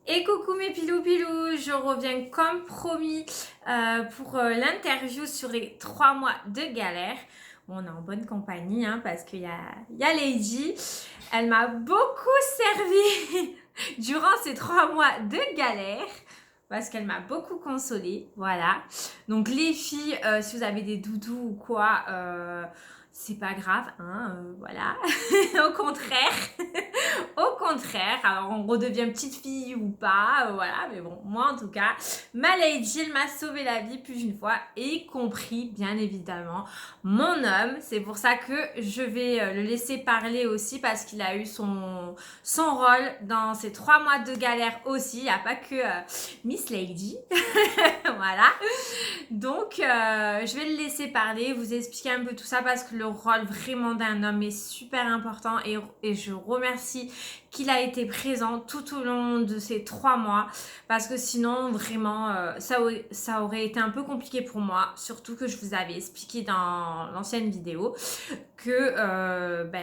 Et coucou mes pilou pilou, je reviens comme promis pour l'interview sur les 3 mois de galère. Bon, on est en bonne compagnie parce qu'il y a Lady. Elle m'a beaucoup servi durant ces 3 mois de galère parce qu'elle m'a beaucoup consolée. Voilà. Donc les filles, si vous avez des doudous ou quoi, c'est pas grave. Voilà. Au contraire. Au contraire, alors on redevient petite fille ou pas, voilà, mais bon, moi en tout cas, ma Lady, elle m'a sauvé la vie plus d'une fois, y compris, bien évidemment, mon homme. C'est pour ça que je vais le laisser parler aussi, parce qu'il a eu son rôle dans ces 3 mois de galère aussi. Il n'y a pas que Miss Lady, voilà. Donc, je vais le laisser parler, vous expliquer un peu tout ça, parce que le rôle vraiment d'un homme est super important, et je remercie qu'il a été présent tout au long de ces 3 mois, parce que sinon vraiment ça aurait été un peu compliqué pour moi, surtout que je vous avais expliqué dans l'ancienne vidéo que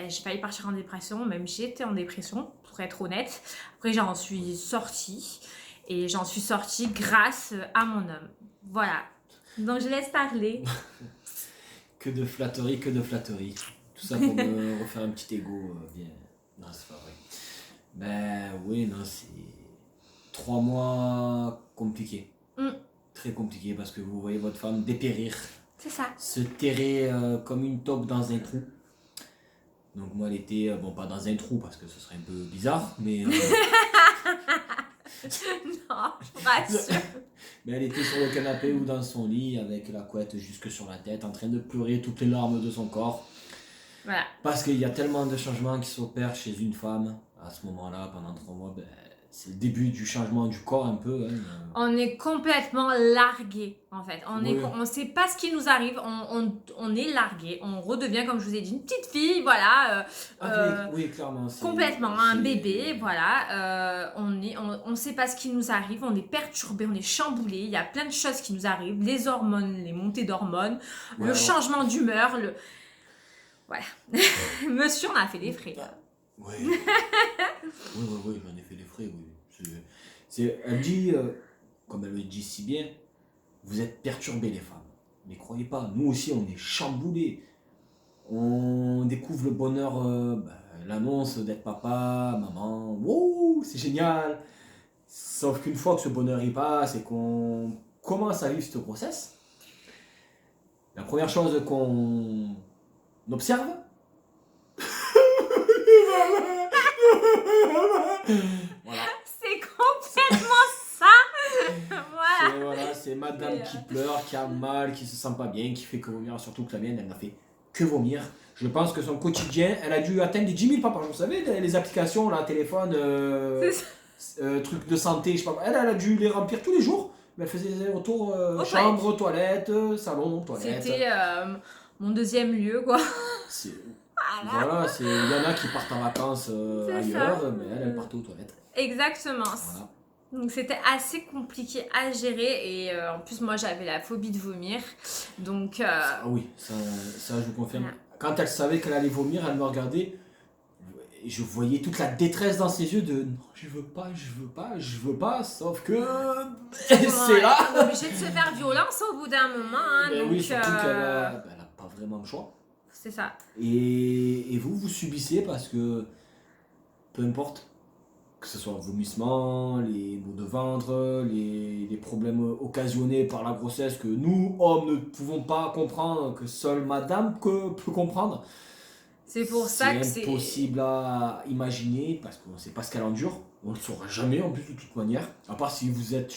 j'ai failli partir en dépression, même j'étais en dépression pour être honnête. Après j'en suis sortie, et j'en suis sortie grâce à mon homme. Voilà, donc je laisse parler. Que de flatterie, que de flatterie. Tout ça pour me refaire un petit ego bien. Non, c'est pas vrai. Ben oui, non, c'est 3 mois compliqués. Très compliqués parce que vous voyez votre femme dépérir. C'est ça. Se terrer comme une taupe dans un trou. Donc moi elle était, bon pas dans un trou parce que ce serait un peu bizarre, mais... Non, pas sûr. Mais elle était sur le canapé ou dans son lit avec la couette jusque sur la tête en train de pleurer toutes les larmes de son corps. Voilà. Parce qu'il y a tellement de changements qui s'opèrent chez une femme à ce moment-là, pendant 3 mois, c'est le début du changement du corps un peu. On est complètement largué en fait. Oui. On ne sait pas ce qui nous arrive. On est largué. On redevient, comme je vous ai dit, une petite fille. Voilà. Oui, clairement. Complètement. Un bébé. Voilà. On ne sait pas ce qui nous arrive. On est perturbé. On est chamboulé. Il y a plein de choses qui nous arrivent. Les hormones, les montées d'hormones, le changement d'humeur. Voilà. Monsieur, on a fait des frais. Oui. Oui, j'en ai fait des frais, oui. Elle dit, comme elle le dit si bien, vous êtes perturbés les femmes. Mais croyez pas, nous aussi on est chamboulés. On découvre le bonheur, l'annonce d'être papa, maman, wow, c'est génial. Sauf qu'une fois que ce bonheur y passe et qu'on commence à vivre cette grossesse, la première chose qu'on observe, voilà. C'est complètement ça. Voilà. C'est madame qui pleure, qui a mal, qui se sent pas bien, qui fait que vomir, surtout que la mienne, elle n'a fait que vomir. Je pense que son quotidien, elle a dû atteindre les 10 000 pas par jour. Vous savez, les applications, là, téléphone, trucs de santé, je sais pas, elle a dû les remplir tous les jours. Mais elle faisait des retours chambre, toilette, salon, toilette. C'était mon deuxième lieu, quoi. Voilà, il y en a qui partent en vacances ailleurs, ça. mais elle partait aux toilettes. Exactement. Voilà. Donc c'était assez compliqué à gérer, et en plus moi j'avais la phobie de vomir. Donc Ah oui, ça je vous confirme. Voilà. Quand elle savait qu'elle allait vomir, elle me regardait. Et je voyais toute la détresse dans ses yeux de non, je veux pas, sauf que c'est là. On est obligé de se faire violence au bout d'un moment. Ben Donc, oui, surtout qu'elle a pas vraiment le choix. c'est ça. Et vous subissez parce que peu importe, que ce soit vomissements, les maux de ventre, les problèmes occasionnés par la grossesse que nous, hommes, ne pouvons pas comprendre, que seule madame peut comprendre. C'est pour ça que c'est impossible à imaginer parce qu'on ne sait pas ce qu'elle endure. On ne le saura jamais en plus de toute manière. À part si vous êtes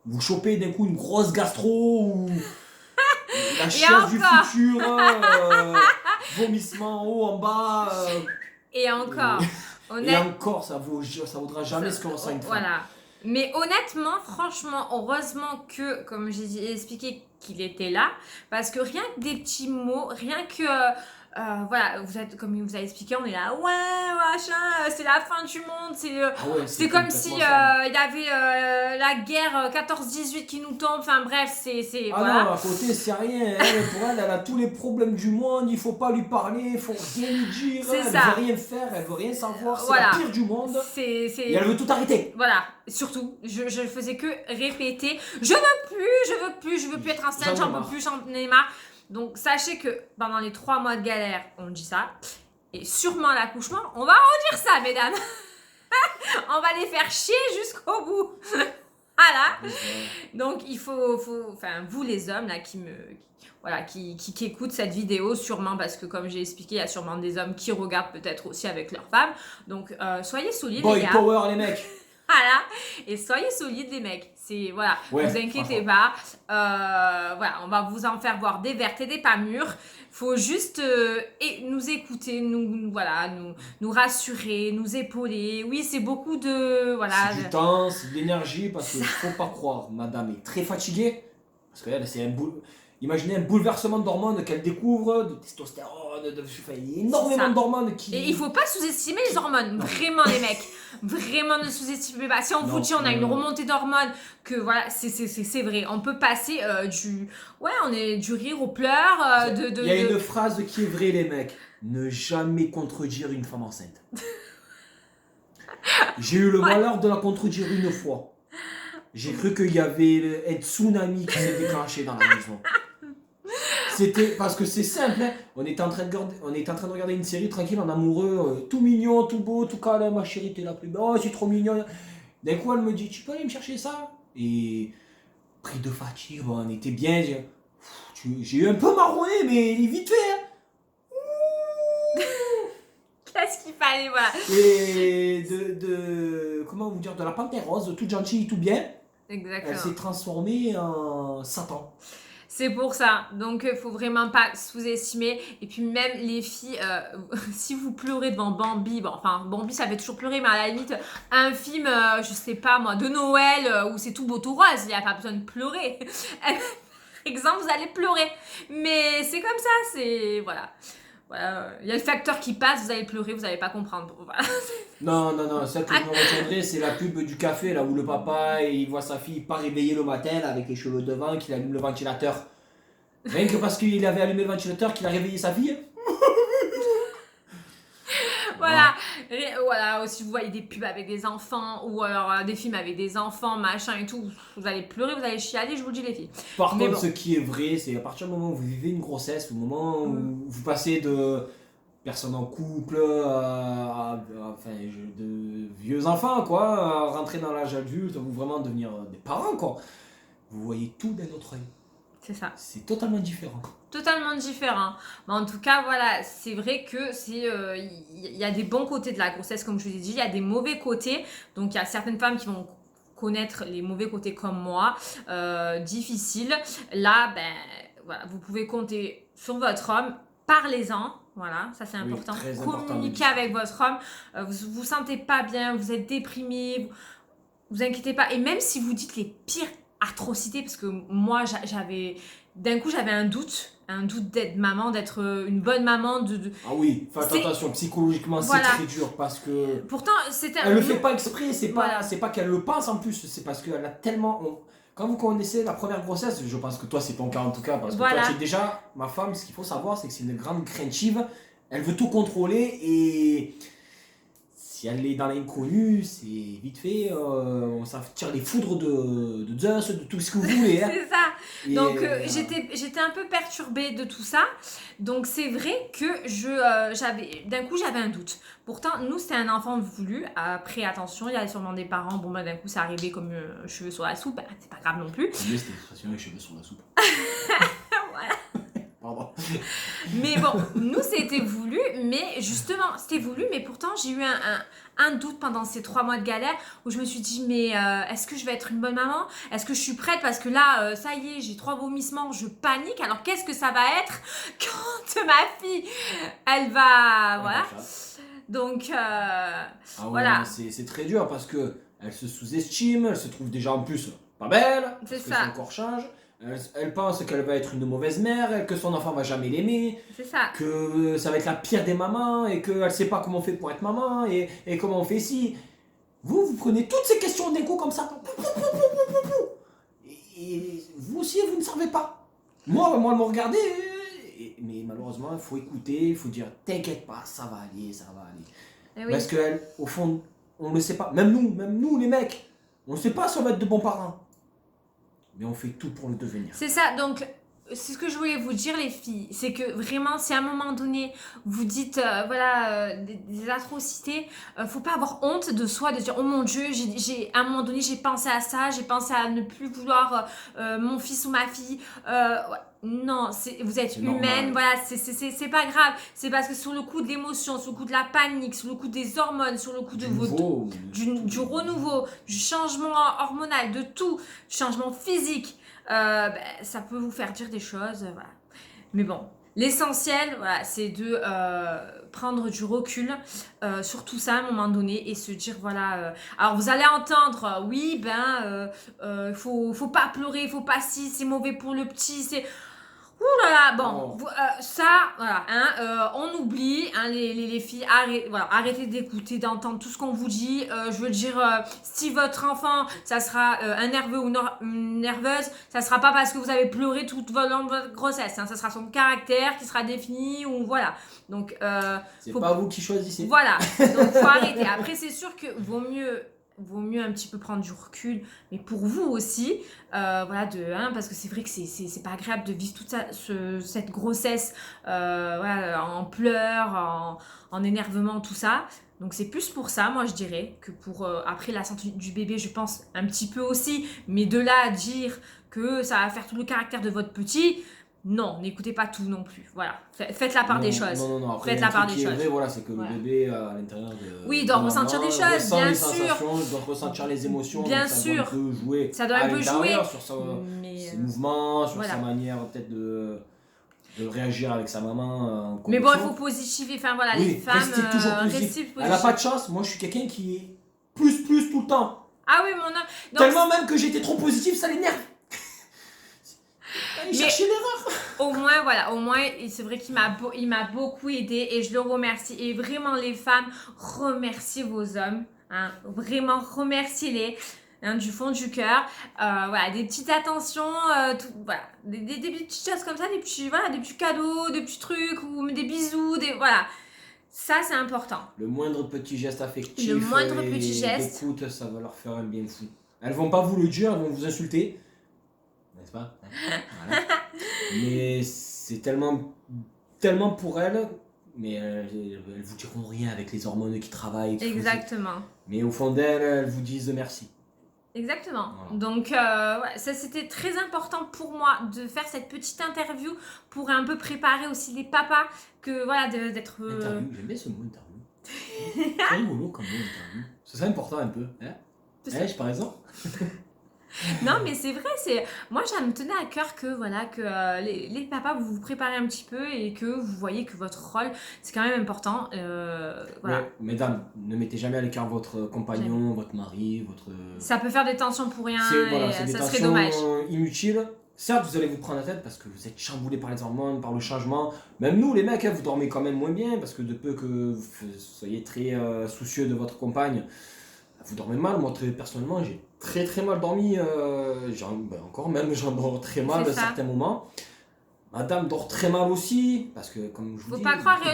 vous chopez d'un coup une grosse gastro ou la chaise du futur, vomissement en haut, en bas. Et encore. Et encore, ça vaudra jamais ce qu'on ressent une femme. Voilà. Mais honnêtement, franchement, heureusement que, comme j'ai expliqué, qu'il était là. Parce que rien que des petits mots, rien que voilà, comme il vous a expliqué, on est là, ouais, machin, c'est la fin du monde, Ah ouais, c'est comme si il y ça. avait la guerre 14-18 qui nous tombe, enfin bref, c'est Ah voilà. non, à côté, c'est rien. Pour elle, elle a tous les problèmes du monde. Il faut pas lui parler, il faut rien lui dire. C'est Elle ça. veut rien faire, elle veut rien savoir. C'est Voilà. la pire du monde. C'est Et elle veut tout arrêter. Voilà, surtout, je faisais que répéter, je veux plus être enceinte, j'en peux plus, j'en ai marre. Donc sachez que pendant les 3 mois de galère, on dit ça. Et sûrement l'accouchement, on va redire ça, mesdames. On va les faire chier jusqu'au bout. Voilà. Donc il faut, enfin vous les hommes là qui écoutent cette vidéo sûrement parce que comme j'ai expliqué, il y a sûrement des hommes qui regardent peut-être aussi avec leurs femmes. Donc soyez solides les Boy gars. power les mecs. Voilà, et soyez solides les mecs, c'est voilà, Ouais, vous inquiétez pas, voilà, on va vous en faire voir des vertes et des pas mûres, faut juste nous écouter, nous rassurer, nous épauler, oui c'est beaucoup de, voilà. C'est du temps, c'est de l'énergie parce qu'il faut pas croire, madame est très fatiguée, parce qu'elle c'est imaginez un bouleversement d'hormones qu'elle découvre, de testostérone, il y a énormément d'hormones qui... Et il faut pas sous-estimer les hormones, vraiment les mecs. Vraiment ne sous-estimez pas. Si on vous dit on a une remontée d'hormones, que voilà, c'est vrai. On peut passer du rire aux pleurs. Il y a une phrase qui est vraie les mecs. Ne jamais contredire une femme enceinte. J'ai eu le malheur de la contredire une fois. J'ai cru qu'il y avait un tsunami qui s'est déclenché dans la maison. C'était parce que c'est simple, hein. On était en train de regarder une série tranquille en amoureux, tout mignon, tout beau, tout câlin, ma chérie, t'es la plus belle, oh c'est trop mignon. D'un coup elle me dit, tu peux aller me chercher ça? Et pris de fatigue, bon, on était bien, j'ai eu un peu marronné, mais vite fait, hein. Qu'est-ce qu'il fallait, voilà. Et comment vous dire, de la panthère rose, toute gentille, tout bien. Exactement. Elle s'est transformée en Satan. C'est pour ça, donc faut vraiment pas sous-estimer. Et puis même les filles, si vous pleurez devant Bambi, bon, enfin Bambi ça fait toujours pleurer, mais à la limite un film, je sais pas moi, de Noël où c'est tout beau tout rose, il n'y a pas besoin de pleurer. Par exemple, vous allez pleurer, mais c'est comme ça, c'est voilà. Voilà, il y a le facteur qui passe, vous allez pleurer, vous n'allez pas comprendre. Voilà. Non, celle que je me retiendrai, c'est la pub du café, là où le papa il voit sa fille pas réveillée le matin là, avec les cheveux devant, qu'il allume le ventilateur. Rien que parce qu'il avait allumé le ventilateur qu'il a réveillé sa fille. Voilà, si vous voyez des pubs avec des enfants ou alors des films avec des enfants, machin et tout, vous allez pleurer, vous allez chialer, je vous le dis les filles. Par contre, ce qui est vrai, c'est à partir du moment où vous vivez une grossesse, au moment où vous passez de personnes en couple de vieux enfants, quoi, à rentrer dans l'âge adulte, ou vraiment devenir des parents, quoi, vous voyez tout d'un autre œil. C'est ça. C'est totalement différent. Totalement différent. Mais en tout cas, voilà, c'est vrai que il y a des bons côtés de la grossesse, comme je vous ai dit, il y a des mauvais côtés. Donc, il y a certaines femmes qui vont connaître les mauvais côtés comme moi, difficiles. Là, ben, voilà, vous pouvez compter sur votre homme. Parlez-en, voilà, ça c'est important. Communiquez avec votre homme. Vous vous sentez pas bien, vous êtes déprimé, vous inquiétez pas. Et même si vous dites les pires atrocités, parce que moi d'un coup j'avais un doute d'être maman, d'être une bonne maman. Ah oui, faites attention, psychologiquement c'est très dur parce que. Pourtant c'était. Elle le fait pas exprès, c'est pas qu'elle le pense en plus, c'est parce qu'elle a tellement. Quand vous connaissez la première grossesse, je pense que toi c'est ton cas en tout cas, parce que toi tu es déjà, ma femme, ce qu'il faut savoir c'est que c'est une grande craintive, elle veut tout contrôler et si elle est dans l'inconnu, c'est vite fait, ça tire les foudres de Zeus, de tout ce que vous voulez. Hein. C'est ça. Et donc j'étais un peu perturbée de tout ça. Donc c'est vrai que d'un coup j'avais un doute. Pourtant nous c'était un enfant voulu. Après attention, il y avait sûrement des parents. Bon ben d'un coup ça arrivait comme cheveux sur la soupe. Ben, c'est pas grave non plus. C'est mieux cette expression, les cheveux sur la soupe. Voilà. Pardon. Mais bon, nous c'était voulu, mais justement c'était voulu, mais pourtant j'ai eu un doute pendant ces 3 mois de galère où je me suis dit mais est-ce que je vais être une bonne maman? Est-ce que je suis prête? Parce que là ça y est, j'ai 3 vomissements, je panique. Alors qu'est-ce que ça va être quand ma fille elle va voilà. Donc voilà. C'est très dur parce que elle se sous-estime, elle se trouve déjà en plus pas belle, parce que son corps change. Elle pense qu'elle va être une mauvaise mère, que son enfant va jamais l'aimer, C'est ça. que ça va être la pire des mamans et qu'elle ne sait pas comment on fait pour être maman et comment on fait si. Vous prenez toutes ces questions d'un coup comme ça. Et vous aussi, vous ne savez pas. Moi, me regarder. Mais malheureusement, il faut écouter, il faut dire t'inquiète pas, ça va aller, ça va aller. Eh oui. Parce qu'au fond, on ne le sait pas. Même nous, les mecs, on ne sait pas si on va être de bons parents. Mais on fait tout pour le devenir. C'est ça, donc c'est ce que je voulais vous dire les filles, c'est que vraiment si à un moment donné vous dites des atrocités, faut pas avoir honte de soi, de dire oh mon dieu, à un moment donné j'ai pensé à ça, j'ai pensé à ne plus vouloir mon fils ou ma fille, ouais. Non, vous êtes humaine, voilà, c'est pas grave, c'est parce que sur le coup de l'émotion, sur le coup de la panique, sur le coup des hormones, sur le coup de du renouveau, du changement hormonal, de tout, du changement physique, ça peut vous faire dire des choses, voilà. Mais bon, l'essentiel, voilà, c'est de prendre du recul sur tout ça à un moment donné et se dire, voilà, alors vous allez entendre, oui, faut pas pleurer, faut pas si, c'est mauvais pour le petit, c'est... Ouh là là, bon, ça, voilà, hein, on oublie, hein, les filles, arrêtez d'écouter, d'entendre tout ce qu'on vous dit. Je veux dire, si votre enfant, ça sera un nerveux ou une nerveuse, ça sera pas parce que vous avez pleuré toute votre grossesse, hein, ça sera son caractère qui sera défini, ou voilà. Donc, c'est pas vous qui choisissez. Voilà, donc faut arrêter. Après, c'est sûr que vaut mieux un petit peu prendre du recul, mais pour vous aussi, parce que c'est vrai que c'est pas agréable de vivre toute cette grossesse en pleurs, en énervement, tout ça. Donc c'est plus pour ça, moi je dirais, que pour après la santé du bébé, je pense un petit peu aussi, mais de là à dire que ça va faire tout le caractère de votre petit, non, n'écoutez pas tout non plus. Voilà, faites la part des choses. Non. Après, faites la part des choses. Vrai, voilà, c'est que le bébé à l'intérieur de. Oui, il doit ressentir des choses, bien sûr. Il doit ressentir les émotions. Bien donc sûr. Ça doit un peu jouer. Ça doit un peu jouer. Sur ses mouvements, sur sa manière peut-être de réagir avec sa maman. Mais bon, il faut positiver. Enfin voilà, les femmes. Restez toujours positif. Elle n'a pas de chance. Moi, je suis quelqu'un qui est plus tout le temps. Ah oui, mon homme. Tellement même que j'étais trop positif, ça l'énerve. Il cherchait l'erreur. Au moins, c'est vrai qu'il m'a beaucoup aidé et je le remercie. Et vraiment, les femmes, remerciez vos hommes. Hein, vraiment, remerciez-les. Hein, du fond du cœur, des petites attentions, des petites choses comme ça, des petits cadeaux, des petits trucs ou des bisous, voilà. Ça, c'est important. Le moindre petit geste affectif, d'écoute, ça va leur faire un bien fou. Elles vont pas vous le dire, elles vont vous insulter, n'est-ce pas? Voilà. Mais c'est tellement pour elles, mais elles vous diront rien avec les hormones qui travaillent. Exactement. Mais au fond d'elles, elles vous disent merci. Exactement. Voilà. Donc, ça c'était très important pour moi de faire cette petite interview pour un peu préparer aussi les papas que d'être. Interview, j'aime bien ce mot interview. C'est rigolo comme mot interview. C'est important un peu. Hein? Je par exemple. Non mais c'est vrai, moi ça me tenait à cœur que les papas vous vous préparez un petit peu et que vous voyez que votre rôle c'est quand même important. Mais, mesdames, ne mettez jamais à l'écart votre compagnon, votre mari, ça peut faire des tensions pour rien et ça serait dommage. Inutiles. Certes, vous allez vous prendre la tête parce que vous êtes chamboulés par les hormones, par le changement. Même nous, les mecs, vous dormez quand même moins bien parce que de peu que vous soyez très soucieux de votre compagne, vous dormez mal. Moi, personnellement, j'ai très mal dormi. J'en dors très mal à certains moments. Madame dort très mal aussi, parce que comme je vous dis... Faut pas croire que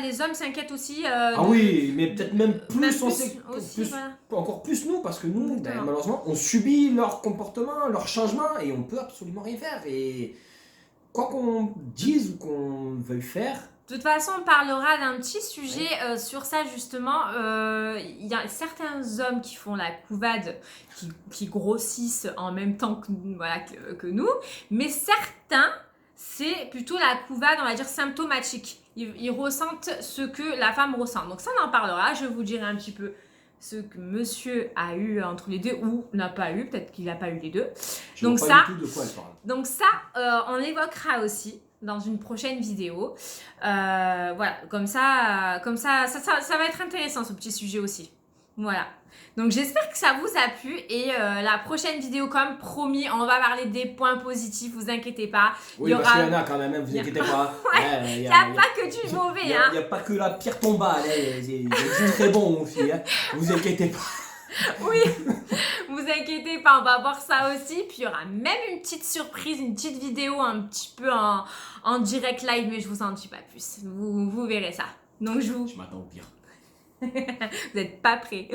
les hommes s'inquiètent aussi. Oui, mais peut-être même plus, encore plus nous, parce que nous, malheureusement, on subit leur comportement, leur changement, et on peut absolument rien faire. Et quoi qu'on dise ou qu'on veuille faire... De toute façon, on parlera d'un petit sujet sur ça justement. Il y a certains hommes qui font la couvade, qui grossissent en même temps que nous, mais certains, c'est plutôt la couvade, on va dire, symptomatique. Ils ressentent ce que la femme ressent. Donc ça, on en parlera. Je vous dirai un petit peu ce que monsieur a eu entre les deux ou n'a pas eu. Peut-être qu'il n'a pas eu les deux. Donc ça, on l'évoquera aussi dans une prochaine vidéo. Comme ça va être intéressant ce petit sujet aussi. Voilà. Donc j'espère que ça vous a plu et la prochaine vidéo, comme promis, on va parler des points positifs, vous inquiétez pas. Oui, parce qu'il y en a quand même, vous inquiétez pas. Il n'y a pas que du mauvais. Il n'y a pas que la pire tombale, il y a du très bon aussi, vous inquiétez pas. Oui, vous inquiétez pas, on va voir ça aussi. Puis il y aura même une petite surprise, une petite vidéo un petit peu en direct live, mais je vous en dis pas plus. Vous verrez ça. Donc Je m'attends au pire. Vous n'êtes pas prêts.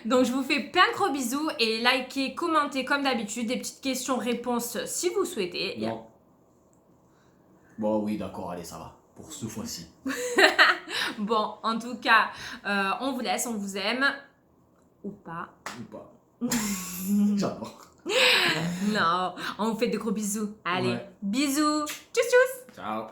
Donc je vous fais plein de gros bisous et likez, commentez comme d'habitude, des petites questions-réponses si vous souhaitez. Non. Bon, oui, d'accord, allez, ça va. Pour ce fois-ci. Bon, en tout cas, on vous laisse, on vous aime. Ou pas. Ou pas. J'adore. Non, on vous fait de gros bisous. Allez, Ouais. bisous. Tchuss tchuss. Ciao.